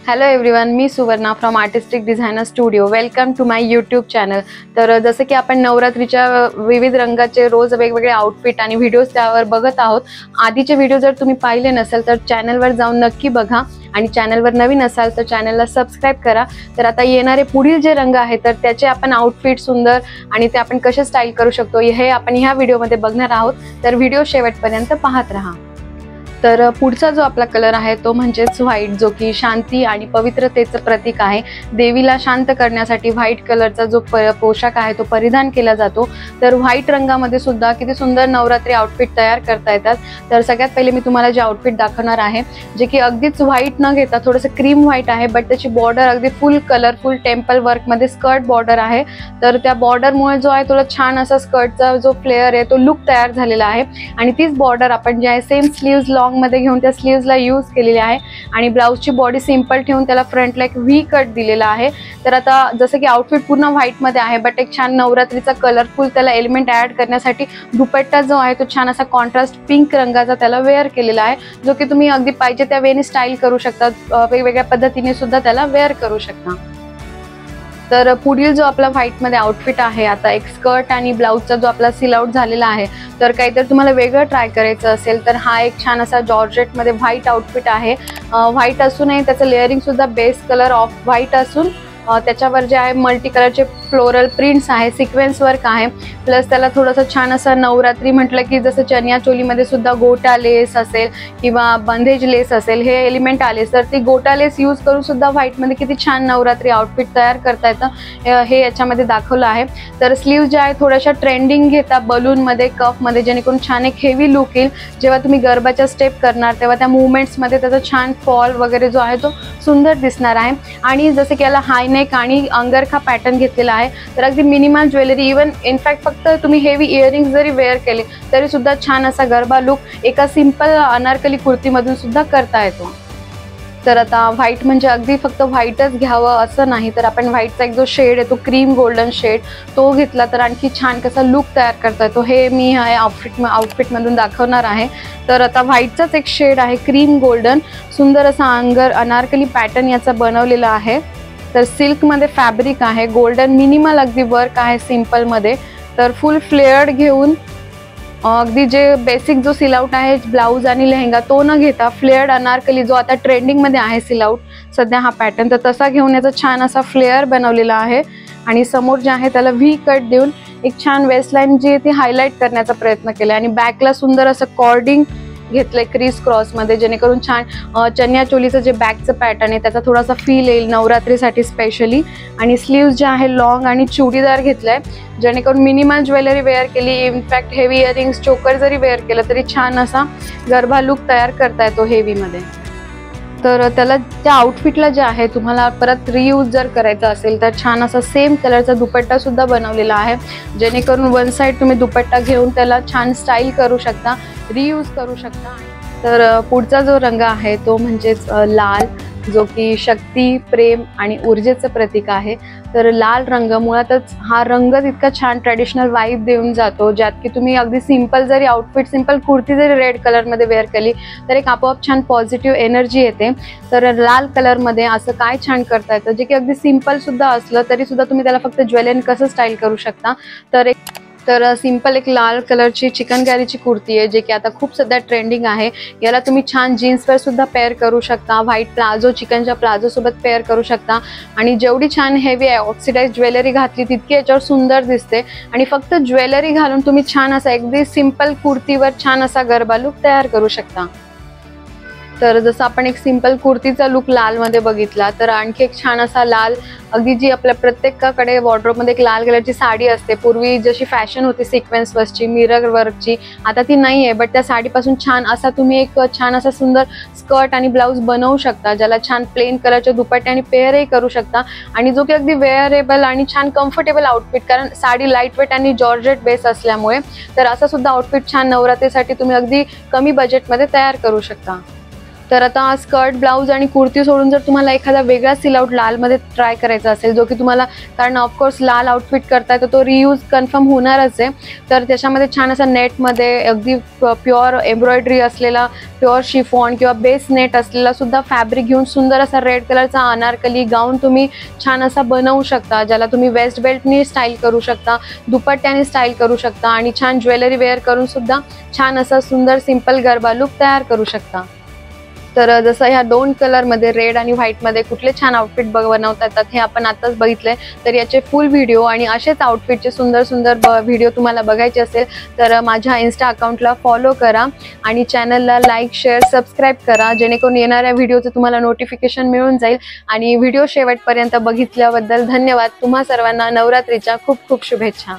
Hello everyone, मी Suvarna from artistic designer studio. Welcome to my YouTube channel. तर जसं की आपण नवरात्रीच्या विविध रंगाचे रोज वेगवेगळे आउटफिट आणि व्हिडिओज त्यावर बघत आहोत. आधीचे व्हिडिओ जर तुम्ही पाहिले नसेल तर चॅनलवर जाऊन नक्की बघा आणि चॅनलवर नवीन असाल तर चॅनलला सबस्क्राईब करा. तर आता येणारे पुढील जे रंग आहेत तर त्याचे आपण आउटफिट सुंदर आणि ते आपण कसे स्टाईल करू शकतो हे आपण ह्या व्हिडिओमध्ये बघणार आहोत. तर व्हिडिओ शेवटपर्यंत पाहत राहा. तर पुढचा जो आपला कलर आहे तो म्हणजेच व्हाईट, जो की शांती आणि पवित्रतेचं प्रतीक आहे. देवीला शांत करण्यासाठी व्हाईट कलरचा जो पोशाख आहे तो परिधान केला जातो. तर व्हाईट रंगामध्ये सुद्धा किती सुंदर नवरात्री आउटफिट तयार करता येतात. तर सगळ्यात पहिले मी तुम्हाला जे आउटफिट दाखवणार आहे जे की अगदीच व्हाईट न घेता थोडंसं क्रीम व्हाईट आहे, बट त्याची बॉर्डर अगदी फुल कलरफुल टेम्पल वर्कमध्ये स्कर्ट बॉर्डर आहे. तर त्या बॉर्डरमुळे जो आहे थोडा छान असा स्कर्टचा जो फ्लेअर आहे तो लुक तयार झालेला आहे. आणि तीच बॉर्डर आपण जे आहे सेम स्लीव्ज लॉंग मध्ये घेऊन त्या स्लीव्जला यूज केलेली आहे आणि ब्लाउजची बॉडी सिंपल ठेवून त्याला फ्रंटला एक व्ही कट दिलेला आहे. तर आता जसं की आउटफिट पूर्ण व्हाईट मध्ये आहे, बट एक छान नवरात्रीचा कलरफुल त्याला एलिमेंट ऍड करण्यासाठी दुपट्टा जो आहे तो छान असा कॉन्ट्रास्ट पिंक रंगाचा त्याला वेअर केलेला आहे, जो की तुम्ही अगदी पाहिजे त्या वेने स्टाईल करू शकता. वेगवेगळ्या पद्धतीने सुद्धा त्याला वेअर करू शकता. तर पुढील जो आपला व्हाईट मध्ये आउटफिट आहे, आता एक स्कर्ट आणि ब्लाउजचा जो आपला सिल आउट झालेला आहे. तर काहीतरी तुम्हाला वेगळं ट्राय करायचं असेल तर हा एक छान असा जॉर्जेट मध्ये व्हाईट आउटफिट आहे. व्हाईट असूनही त्याचं लेअरिंग सुद्धा बेस कलर ऑफ व्हाईट असून त्याच्यावर जे आहे मल्टी कलरचे फ्लोरल प्रिंट्स आहे, सिक्वेन्स वर्क आहे. प्लस त्याला थोडंसं छान असं नवरात्री म्हटलं की जसं चनिया चोलीमध्ये सुद्धा गोटा लेस असेल किंवा बंधेज लेस असेल हे एलिमेंट आले, तर ती गोटा लेस यूज करून सुद्धा व्हाईटमध्ये किती छान नवरात्री आउटफिट तयार करता येतं हे याच्यामध्ये दाखवलं आहे. तर स्लीव जे आहे थोड्याशा ट्रेंडिंग घेता बलूनमध्ये कफमध्ये, जेणेकरून छान एक हेवी लुक येईल. जेव्हा तुम्ही गरबाच्या स्टेप करणार तेव्हा त्या मुवमेंट्समध्ये त्याचा छान फॉल वगैरे जो आहे तो सुंदर दिसणार आहे. आणि जसं की याला हाय नेक आणि अंगरखा पॅटर्न घेतलेला आहे. तर अगदी मिनिमल ज्वेलरी, इवन इनफॅक्ट फक्त तुम्ही हेवी इयरिंग्स जरी वेअर केले तरी सुद्धा छान असा गरबा लुक एका सिंपल अनारकली कुर्तीमधून सुद्धा करता येतो. तर आता व्हाईट म्हणजे अगदी फक्त व्हाईटच घ्यावं असं नाही, तर आपण व्हाईटचा एक जो शेड आहे तो क्रीम गोल्डन शेड तो घेतला तर आणखी छान कसा लुक तयार करता येतो हे मी आउटफिटमधून दाखवणार आहे. तर आता व्हाईटचाच एक शेड आहे क्रीम गोल्डन, सुंदर असा अनारकली पॅटर्न याचा बनवलेला आहे. तर सिल्कमध्ये फॅब्रिक आहे, गोल्डन मिनिमल अगदी वर्क आहे सिम्पलमध्ये. तर फुल फ्लेअर्ड घेऊन अगदी जे बेसिक जो सिलआउट आहे ब्लाऊज आणि लेहंगा तो न घेता फ्लेअर्ड अनारकली जो आता ट्रेंडिंगमध्ये आहे सिलआउट सध्या हा पॅटर्न, तर तसा घेऊन याचा छान असा फ्लेअर बनवलेला आहे. आणि समोर जे आहे त्याला व्ही कट देऊन एक छान वेस्टलाईन जी आहे ती हायलाईट करण्याचा प्रयत्न केला. आणि बॅकला सुंदर असं कॉर्डिंग घेतलंय क्रिस क्रॉस मध्ये, जेणेकरून छान चनिया चोलीचं जे बॅकचं पॅटर्न आहे त्याचा थोडासा फील येईल नवरात्रीसाठी स्पेशली. आणि स्लीव्ज जे आहे लॉंग आणि चुडीदार घेतलाय, जेणेकरून मिनिमल ज्वेलरी वेअर केली, इनफॅक्ट हेवी इयरिंग्स चोकर जरी वेअर केलं तरी छान असा गरबा लुक तयार करता येतो हेवीमध्ये. तर त्याला त्या आउटफिटला जे आहे तुम्हाला परत रियूज जर करायचं असेल तर छान असा सेम कलरचा दुपट्टा सुद्धा बनवलेला आहे, जेणेकरून वन साईड तुम्ही दुपट्टा घेऊन त्याला छान स्टाईल करू शकता, रियूज करू शकता. तर पुढचा जो रंग आहे तो म्हणजेच लाल, जो की शक्ती, प्रेम आणि ऊर्जेचं प्रतीक आहे. तर लाल रंग मुळातच हा रंग इतका छान ट्रेडिशनल वाईब देऊन जातो, ज्यात की तुम्ही अगदी सिंपल जरी आउटफिट सिंपल कुर्ती जरी रेड कलरमध्ये वेअर केली तर एक आपोआप छान पॉझिटिव्ह एनर्जी येते. तर लाल कलरमध्ये असं काय छान करता येतं जे की अगदी सिंपल सुद्धा असलं तरी सुद्धा तुम्ही त्याला फक्त ज्वेलरी कसं स्टाईल करू शकता. तर सिंपल एक लाल कलरची चिकनकारीची कुर्ती आहे जे की आता खूप सध्या ट्रेंडिंग आहे. याला तुम्ही छान जीन्सवर सुद्धा पेअर करू शकता, व्हाईट प्लाझो चिकनच्या प्लाझो सोबत पेअर करू शकता. आणि जेवढी छान हेवी ऑक्सिडाइज ज्वेलरी घातली तितकी याच्यावर सुंदर दिसते. आणि फक्त ज्वेलरी घालून तुम्ही छान असा अगदी सिंपल कुर्तीवर छान असा गरबा लुक तयार करू शकता. तर जसं आपण एक सिंपल कुर्तीचा लुक लालमध्ये बघितला, तर आणखी एक छान असा लाल, अगदी जी आपल्या प्रत्येकाकडे वॉर्डरोबमध्ये एक लाल कलरची साडी असते, पूर्वी जशी फॅशन होती सिक्वेन्स वर्कची मिरर वर्कची आता ती नाही आहे, बट त्या साडीपासून छान असा तुम्ही एक छान असा सुंदर स्कर्ट आणि ब्लाऊज बनवू शकता, ज्याला छान प्लेन कलरच्या दुपट्ट्याने पेअरही करू शकता. आणि जो की अगदी वेअरेबल आणि छान कम्फर्टेबल आउटफिट, कारण साडी लाईटवेट आणि जॉर्जेट बेस असल्यामुळे तर असा सुद्धा आउटफिट छान नवरात्रीसाठी तुम्ही अगदी कमी बजेटमध्ये तयार करू शकता. तर आता स्कर्ट, ब्लाऊज आणि कुर्ती सोडून जर तुम्हाला एखादा वेगळा सिलआउट लालमध्ये ट्राय करायचा असेल, जो की तुम्हाला, कारण ऑफकोर्स लाल आउटफिट करताय तर तो रियूज कन्फर्म होणारच आहे, तर त्याच्यामध्ये छान असा नेटमध्ये अगदी प्युअर एम्ब्रॉयडरी असलेला प्युअर शिफॉन किंवा बेस नेट असलेला सुद्धा फॅब्रिक घेऊन सुंदर असा रेड कलरचा अनारकली गाऊन तुम्ही छान असा बनवू शकता, ज्याला तुम्ही वेस्ट बेल्टनी स्टाईल करू शकता, दुपट्ट्याने स्टाईल करू शकता आणि छान ज्वेलरी वेअर करून सुद्धा छान असा सुंदर सिंपल गरबा लुक तयार करू शकता. तर जसं ह्या 2 कलरमध्ये रेड आणि व्हाईटमध्ये कुठले छान आउटफिट बनवता येतात हे आपण आताच बघितलंय. तर याचे फुल व्हिडिओ आणि असेच आउटफिटचे सुंदर सुंदर व्हिडिओ तुम्हाला बघायचे असेल तर माझ्या इन्स्टा अकाउंटला फॉलो करा आणि चॅनलला लाईक, शेअर, सबस्क्राईब करा, जेणेकरून येणाऱ्या व्हिडिओचं तुम्हाला नोटिफिकेशन मिळून जाईल. आणि व्हिडिओ शेवटपर्यंत बघितल्याबद्दल धन्यवाद. तुम्हा सर्वांना नवरात्रीच्या खूप खूप शुभेच्छा.